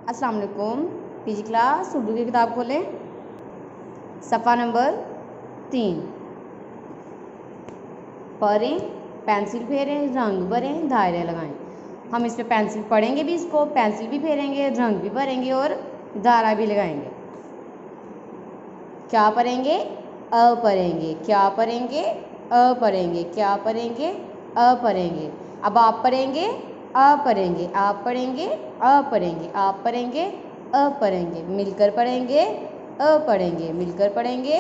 अस्सलाम वालेकुम। PG class Urdu की किताब खोलें, सफ़ा नंबर 3। पढ़ें, पेंसिल फेरें, रंग भरें, दायरे लगाएं। हम इस पे पेंसिल पढ़ेंगे भी, इसको पेंसिल भी फेरेंगे, रंग भी भरेंगे और दायरा भी लगाएंगे। क्या पढ़ेंगे? अ पढ़ेंगे। क्या पढ़ेंगे? अ पढ़ेंगे। क्या पढ़ेंगे? अ पढ़ेंगे। अब आप पढ़ेंगे, अ पढ़ेंगे। आप पढ़ेंगे, अ पढ़ेंगे। आप पढ़ेंगे, अ पढ़ेंगे। मिलकर पढ़ेंगे, अ पढ़ेंगे। मिलकर पढ़ेंगे,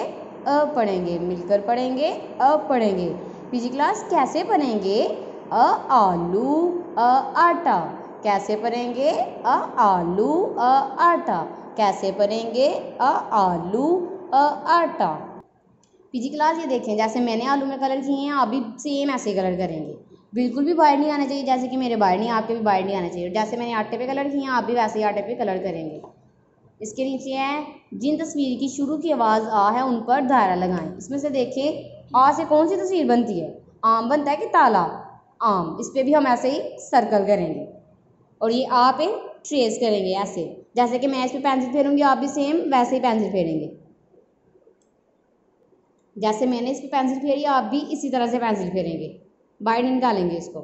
अ पढ़ेंगे। मिलकर पढ़ेंगे, अ पढ़ेंगे। पीजी क्लास कैसे पढ़ेंगे? अ आलू, अ आटा। कैसे पढ़ेंगे? अ आलू, अ आटा। कैसे पढ़ेंगे? अ आलू, अ आटा। पीजी क्लास ये देखें, जैसे मैंने आलू में कलर किए हैं, आप भी सेम ऐसे कलर करेंगे। बिल्कुल भी वाइट नहीं आना चाहिए, जैसे कि मेरे वाइट नहीं, आपके भी वाइट नहीं आना चाहिए। जैसे मैंने आटे पे कलर किए हैं, आप भी वैसे ही आटे पे कलर करेंगे। इसके नीचे है, जिन तस्वीर की शुरू की आवाज़ आ है उन पर दायरा लगाएं। इसमें से देखें, आ से कौन सी तस्वीर बनती है? आम बनता है कि ताला? आम। इस पर भी हम ऐसे ही सर्कल करेंगे और ये आ पे ट्रेस करेंगे ऐसे। जैसे कि मैं इस पर पेंसिल फेरूंगी, आप भी सेम वैसे ही पेंसिल फेरेंगे। जैसे मैंने इस पर पेंसिल फेरी, आप भी इसी तरह से पेंसिल फेरेंगे। बाइट निकालेंगे इसको।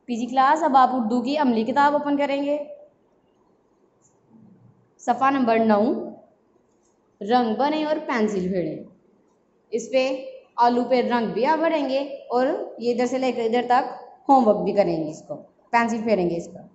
पीजी क्लास अब आप उर्दू की अमली किताब ओपन करेंगे, सफ़ा नंबर 9। रंग बने और पेंसिल फेरें। इस पे आलू पे रंग भी आप भरेंगे और ये इधर से लेकर इधर तक होमवर्क भी करेंगे। इसको पेंसिल फेरेंगे इस पर।